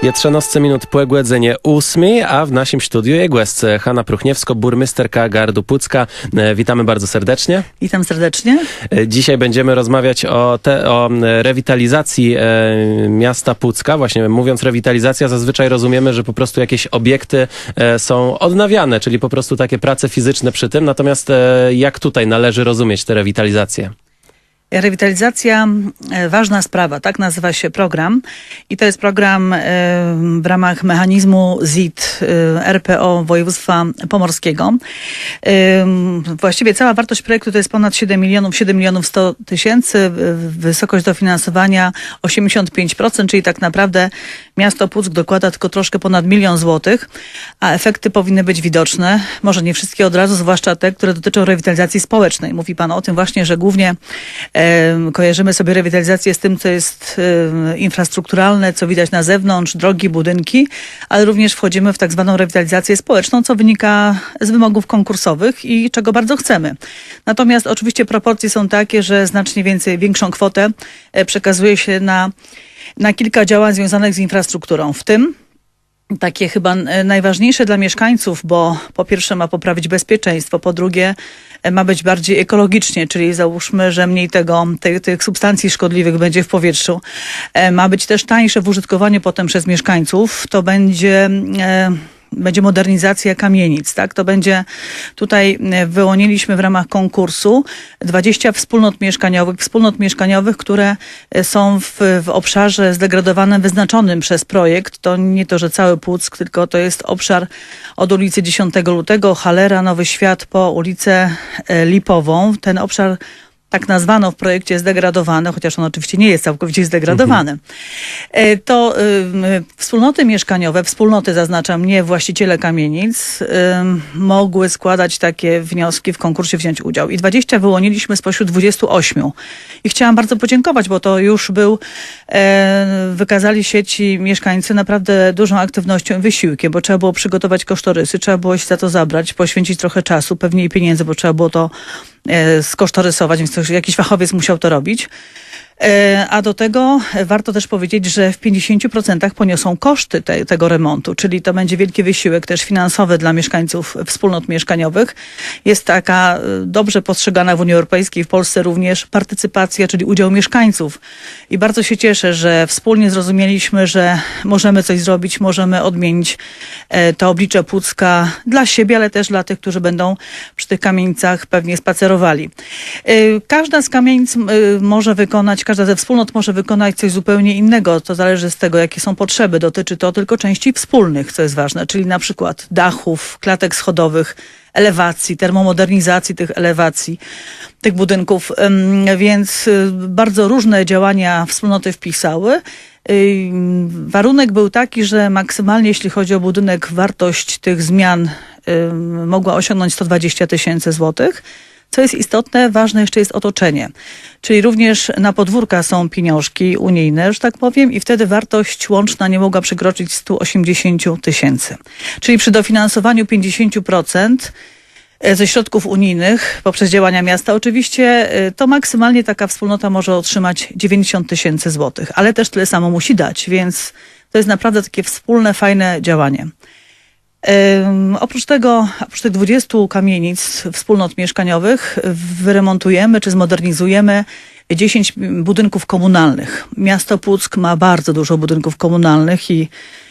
Je 13 minut po godzinie 8, a w naszym studiu jest gość Hanna Pruchniewsko, burmisterka Gardu-Pucka. Witamy bardzo serdecznie. Witam serdecznie. Dzisiaj będziemy rozmawiać o rewitalizacji miasta Pucka. Właśnie mówiąc rewitalizacja, zazwyczaj rozumiemy, że po prostu jakieś obiekty są odnawiane, czyli po prostu takie prace fizyczne przy tym. Natomiast jak tutaj należy rozumieć tę rewitalizację? Rewitalizacja, ważna sprawa, tak nazywa się program i to jest program w ramach mechanizmu ZIT RPO województwa pomorskiego. Właściwie cała wartość projektu to jest ponad 7 milionów 100 tysięcy, wysokość dofinansowania 85%, czyli tak naprawdę miasto Puck dokłada tylko troszkę ponad 1 000 000 złotych, a efekty powinny być widoczne. Może nie wszystkie od razu, zwłaszcza te, które dotyczą rewitalizacji społecznej. Mówi pan o tym właśnie, że głównie kojarzymy sobie rewitalizację z tym, co jest infrastrukturalne, co widać na zewnątrz, drogi, budynki, ale również wchodzimy w tak zwaną rewitalizację społeczną, co wynika z wymogów konkursowych i czego bardzo chcemy. Natomiast oczywiście proporcje są takie, że znacznie większą kwotę przekazuje się na kilka działań związanych z infrastrukturą, w tym takie chyba najważniejsze dla mieszkańców, bo po pierwsze ma poprawić bezpieczeństwo, po drugie ma być bardziej ekologicznie, czyli załóżmy, że mniej tych substancji szkodliwych będzie w powietrzu. Ma być też tańsze w użytkowaniu potem przez mieszkańców. To będzie modernizacja kamienic, tak? To będzie, tutaj wyłoniliśmy w ramach konkursu 20 wspólnot mieszkaniowych, które są w obszarze zdegradowanym, wyznaczonym przez projekt. To nie to, że cały Puck, tylko to jest obszar od ulicy 10 lutego, Halera, Nowy Świat po ulicę Lipową. Ten obszar tak nazwano w projekcie zdegradowany, chociaż on oczywiście nie jest całkowicie zdegradowany. To wspólnoty mieszkaniowe, zaznaczam, nie właściciele kamienic, mogły składać takie wnioski, w konkursie wziąć udział. I 20 wyłoniliśmy spośród 28. I chciałam bardzo podziękować, bo to już wykazali się ci mieszkańcy naprawdę dużą aktywnością i wysiłkiem, bo trzeba było przygotować kosztorysy, trzeba było się za to zabrać, poświęcić trochę czasu, pewnie i pieniędzy, bo trzeba było to skosztorysować, więc jakiś fachowiec musiał to robić. A do tego warto też powiedzieć, że w 50% poniosą koszty tego remontu, czyli to będzie wielki wysiłek też finansowy dla mieszkańców wspólnot mieszkaniowych. Jest taka dobrze postrzegana w Unii Europejskiej, w Polsce również partycypacja, czyli udział mieszkańców. I bardzo się cieszę, że wspólnie zrozumieliśmy, że możemy coś zrobić, możemy odmienić to oblicze Pucka dla siebie, ale też dla tych, którzy będą przy tych kamienicach pewnie spacerowali. Każda z kamienic każda ze wspólnot może wykonać coś zupełnie innego. To zależy z tego, jakie są potrzeby. Dotyczy to tylko części wspólnych, co jest ważne, czyli na przykład dachów, klatek schodowych, elewacji, termomodernizacji tych elewacji, tych budynków. Więc bardzo różne działania wspólnoty wpisały. Warunek był taki, że maksymalnie, jeśli chodzi o budynek, wartość tych zmian mogła osiągnąć 120 000 złotych. Co jest istotne, ważne jeszcze jest otoczenie. Czyli również na podwórka są pieniążki unijne, że tak powiem, i wtedy wartość łączna nie mogła przekroczyć 180 000. Czyli przy dofinansowaniu 50% ze środków unijnych poprzez działania miasta oczywiście, to maksymalnie taka wspólnota może otrzymać 90 000 złotych, ale też tyle samo musi dać, więc to jest naprawdę takie wspólne, fajne działanie. Oprócz tych 20 kamienic wspólnot mieszkaniowych wyremontujemy czy zmodernizujemy 10 budynków komunalnych. Miasto Puck ma bardzo dużo budynków komunalnych i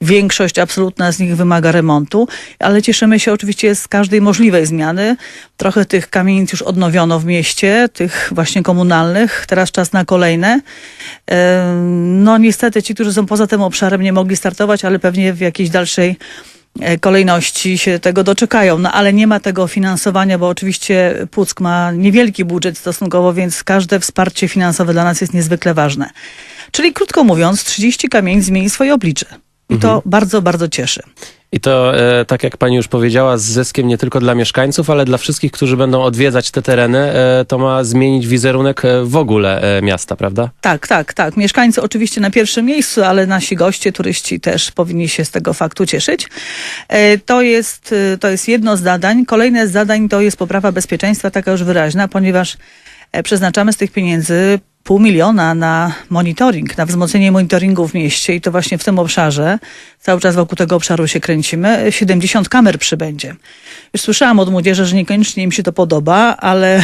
większość absolutna z nich wymaga remontu, ale cieszymy się oczywiście z każdej możliwej zmiany. Trochę tych kamienic już odnowiono w mieście, tych właśnie komunalnych. Teraz czas na kolejne. No niestety ci, którzy są poza tym obszarem, nie mogli startować, ale pewnie w jakiejś dalszej kolejności się tego doczekają. No ale nie ma tego finansowania, bo oczywiście Puck ma niewielki budżet stosunkowo, więc każde wsparcie finansowe dla nas jest niezwykle ważne. Czyli krótko mówiąc, 30 kamienic zmieni swoje oblicze. I to bardzo, bardzo cieszy. I to, tak jak pani już powiedziała, z zyskiem nie tylko dla mieszkańców, ale dla wszystkich, którzy będą odwiedzać te tereny, to ma zmienić wizerunek w ogóle miasta, prawda? Tak. Mieszkańcy oczywiście na pierwszym miejscu, ale nasi goście, turyści też powinni się z tego faktu cieszyć. To jest jedno z zadań. Kolejne z zadań to jest poprawa bezpieczeństwa, taka już wyraźna, ponieważ przeznaczamy z tych pieniędzy 500 000 na monitoring, na wzmocnienie monitoringu w mieście i to właśnie w tym obszarze, cały czas wokół tego obszaru się kręcimy, 70 kamer przybędzie. Już słyszałam od młodzieży, że niekoniecznie im się to podoba, ale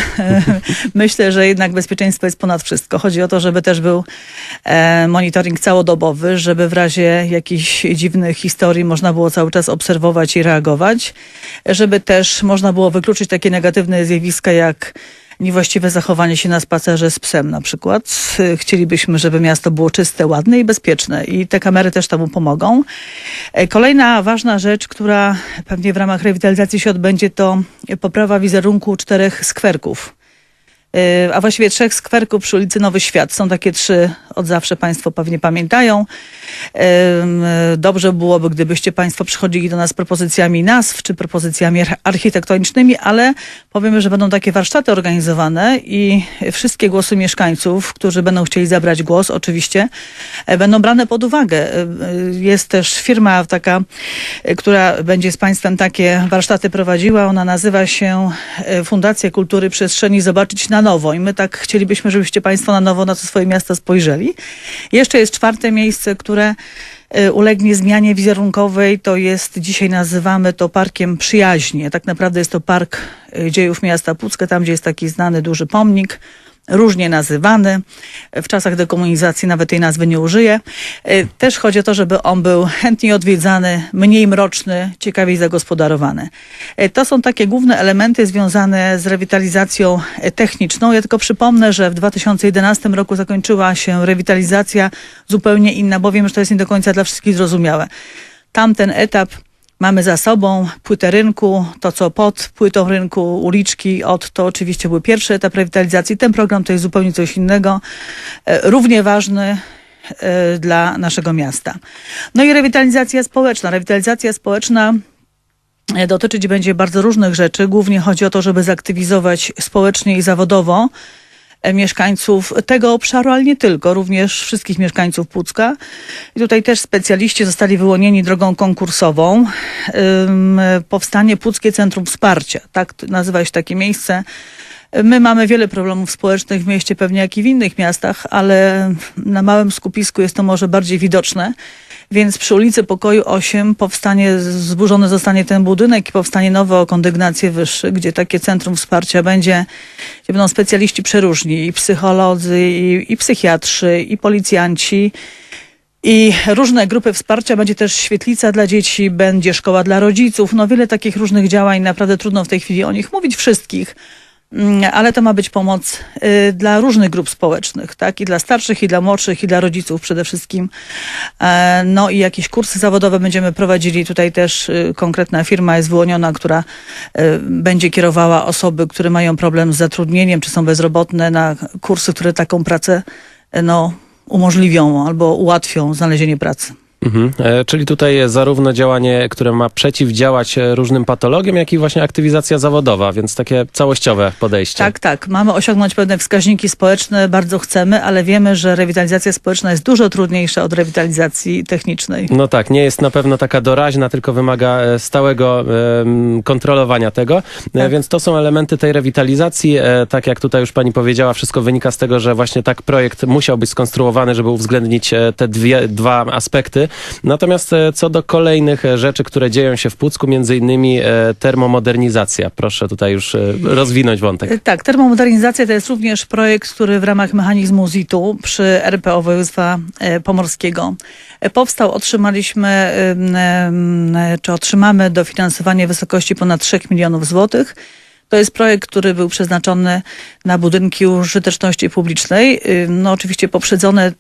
myślę, że jednak bezpieczeństwo jest ponad wszystko. Chodzi o to, żeby też był monitoring całodobowy, żeby w razie jakichś dziwnych historii można było cały czas obserwować i reagować, żeby też można było wykluczyć takie negatywne zjawiska jak niewłaściwe zachowanie się na spacerze z psem na przykład. Chcielibyśmy, żeby miasto było czyste, ładne i bezpieczne i te kamery też temu pomogą. Kolejna ważna rzecz, która pewnie w ramach rewitalizacji się odbędzie, to poprawa wizerunku 4 skwerków. A właściwie 3 skwerków przy ulicy Nowy Świat. Są takie 3, od zawsze Państwo pewnie pamiętają. Dobrze byłoby, gdybyście Państwo przychodzili do nas z propozycjami nazw, czy propozycjami architektonicznymi, ale powiemy, że będą takie warsztaty organizowane i wszystkie głosy mieszkańców, którzy będą chcieli zabrać głos, oczywiście, będą brane pod uwagę. Jest też firma taka, która będzie z Państwem takie warsztaty prowadziła. Ona nazywa się Fundacja Kultury Przestrzeni Zobaczyć na nowo i my tak chcielibyśmy, żebyście Państwo na nowo na to swoje miasto spojrzeli. Jeszcze jest 4. miejsce, które ulegnie zmianie wizerunkowej. To jest, dzisiaj nazywamy to Parkiem Przyjaźni. Tak naprawdę jest to Park Dziejów Miasta Pucka, tam gdzie jest taki znany duży pomnik, różnie nazywany. W czasach dekomunizacji nawet tej nazwy nie użyję. Też chodzi o to, żeby on był chętniej odwiedzany, mniej mroczny, ciekawiej zagospodarowany. To są takie główne elementy związane z rewitalizacją techniczną. Ja tylko przypomnę, że w 2011 roku zakończyła się rewitalizacja zupełnie inna, bo wiem, że to jest nie do końca dla wszystkich zrozumiałe. Tamten etap mamy za sobą, płytę rynku, to co pod płytą rynku, uliczki, to oczywiście był pierwszy etap rewitalizacji. Ten program to jest zupełnie coś innego, równie ważny dla naszego miasta. No i rewitalizacja społeczna. Rewitalizacja społeczna dotyczyć będzie bardzo różnych rzeczy. Głównie chodzi o to, żeby zaktywizować społecznie i zawodowo mieszkańców tego obszaru, ale nie tylko, również wszystkich mieszkańców Pucka. I tutaj też specjaliści zostali wyłonieni drogą konkursową. Powstanie Puckie Centrum Wsparcia, tak nazywa się takie miejsce. My mamy wiele problemów społecznych w mieście, pewnie jak i w innych miastach, ale na małym skupisku jest to może bardziej widoczne. Więc przy ulicy Pokoju 8 zburzony zostanie ten budynek i powstanie nowy o kondygnacji wyższy, gdzie takie centrum wsparcia będzie, gdzie będą specjaliści przeróżni, i psycholodzy, i psychiatrzy, i policjanci, i różne grupy wsparcia. Będzie też świetlica dla dzieci, będzie szkoła dla rodziców. No wiele takich różnych działań, naprawdę trudno w tej chwili o nich mówić wszystkich. Ale to ma być pomoc dla różnych grup społecznych, tak? I dla starszych, i dla młodszych, i dla rodziców przede wszystkim. No i jakieś kursy zawodowe będziemy prowadzili. Tutaj też konkretna firma jest wyłoniona, która będzie kierowała osoby, które mają problem z zatrudnieniem, czy są bezrobotne, na kursy, które taką pracę umożliwią albo ułatwią znalezienie pracy. Czyli tutaj jest zarówno działanie, które ma przeciwdziałać różnym patologiom, jak i właśnie aktywizacja zawodowa, więc takie całościowe podejście. Tak. Mamy osiągnąć pewne wskaźniki społeczne, bardzo chcemy, ale wiemy, że rewitalizacja społeczna jest dużo trudniejsza od rewitalizacji technicznej. No tak, nie jest na pewno taka doraźna, tylko wymaga stałego kontrolowania tego, Tak. Więc to są elementy tej rewitalizacji. Tak jak tutaj już pani powiedziała, wszystko wynika z tego, że właśnie tak projekt musiał być skonstruowany, żeby uwzględnić te dwa aspekty. Natomiast co do kolejnych rzeczy, które dzieją się w Pucku, między innymi termomodernizacja. Proszę tutaj już rozwinąć wątek. Tak, termomodernizacja to jest również projekt, który w ramach mechanizmu ZIT-u przy RPO województwa pomorskiego powstał. Otrzymamy dofinansowanie w wysokości ponad 3 milionów złotych. To jest projekt, który był przeznaczony na budynki użyteczności publicznej. No oczywiście poprzedzone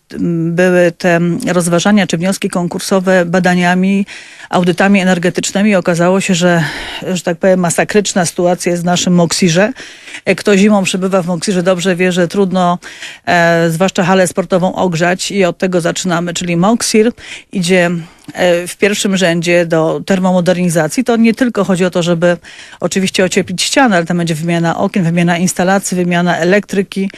były te rozważania czy wnioski konkursowe badaniami, audytami energetycznymi. Okazało się, że tak powiem, masakryczna sytuacja jest w naszym Moksirze. Kto zimą przebywa w Moksirze, dobrze wie, że trudno zwłaszcza halę sportową ogrzać i od tego zaczynamy. Czyli Moksir idzie w pierwszym rzędzie do termomodernizacji. To nie tylko chodzi o to, żeby oczywiście ocieplić ściany, ale tam będzie wymiana okien, wymiana instalacji, wymiana elektryki.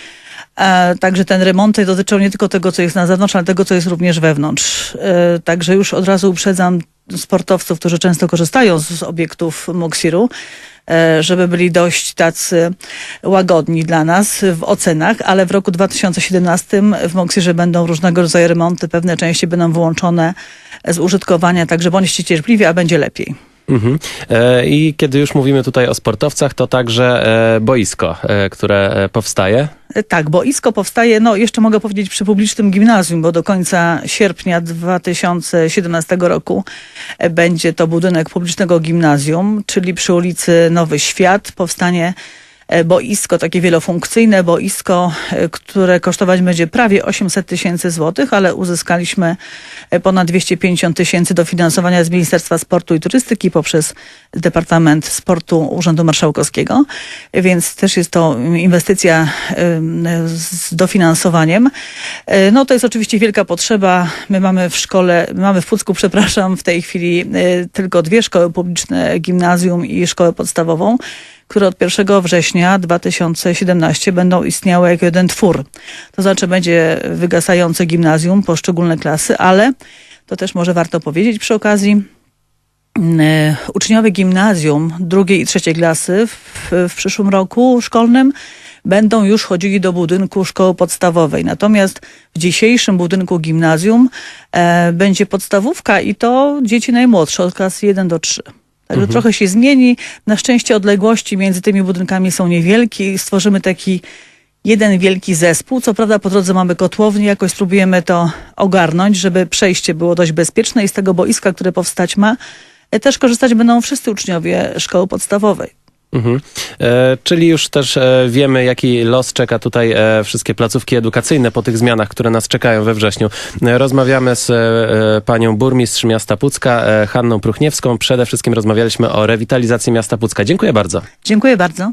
Także ten remonty dotyczą nie tylko tego, co jest na zewnątrz, ale tego, co jest również wewnątrz. Także już od razu uprzedzam, sportowców, którzy często korzystają z obiektów Moksiru, żeby byli dość tacy łagodni dla nas w ocenach, ale w roku 2017 w Moksirze będą różnego rodzaju remonty, pewne części będą wyłączone z użytkowania, także bądźcie cierpliwi, a będzie lepiej. Mhm. I kiedy już mówimy tutaj o sportowcach, to także boisko, które powstaje. Tak, boisko powstaje, no jeszcze mogę powiedzieć przy publicznym gimnazjum, bo do końca sierpnia 2017 roku będzie to budynek publicznego gimnazjum, czyli przy ulicy Nowy Świat powstanie boisko, takie wielofunkcyjne boisko, które kosztować będzie prawie 800 000 złotych, ale uzyskaliśmy ponad 250 000 dofinansowania z Ministerstwa Sportu i Turystyki poprzez Departament Sportu Urzędu Marszałkowskiego, więc też jest to inwestycja z dofinansowaniem. No to jest oczywiście wielka potrzeba. My mamy w Pucku, w tej chwili tylko 2 szkoły publiczne, gimnazjum i szkołę podstawową, które od 1 września 2017 będą istniały jako jeden twór. To znaczy będzie wygasające gimnazjum, poszczególne klasy, ale to też może warto powiedzieć przy okazji, uczniowie gimnazjum 2. i 3. klasy w przyszłym roku szkolnym będą już chodzili do budynku szkoły podstawowej. Natomiast w dzisiejszym budynku gimnazjum będzie podstawówka i to dzieci najmłodsze od klas 1 do 3. Także trochę się zmieni. Na szczęście odległości między tymi budynkami są niewielkie i stworzymy taki jeden wielki zespół. Co prawda po drodze mamy kotłownię, jakoś spróbujemy to ogarnąć, żeby przejście było dość bezpieczne i z tego boiska, które powstać ma, też korzystać będą wszyscy uczniowie szkoły podstawowej. Mhm. Czyli już też wiemy, jaki los czeka tutaj wszystkie placówki edukacyjne po tych zmianach, które nas czekają we wrześniu. Rozmawiamy z panią burmistrz miasta Pucka, Hanną Pruchniewską. Przede wszystkim rozmawialiśmy o rewitalizacji miasta Pucka. Dziękuję bardzo. Dziękuję bardzo.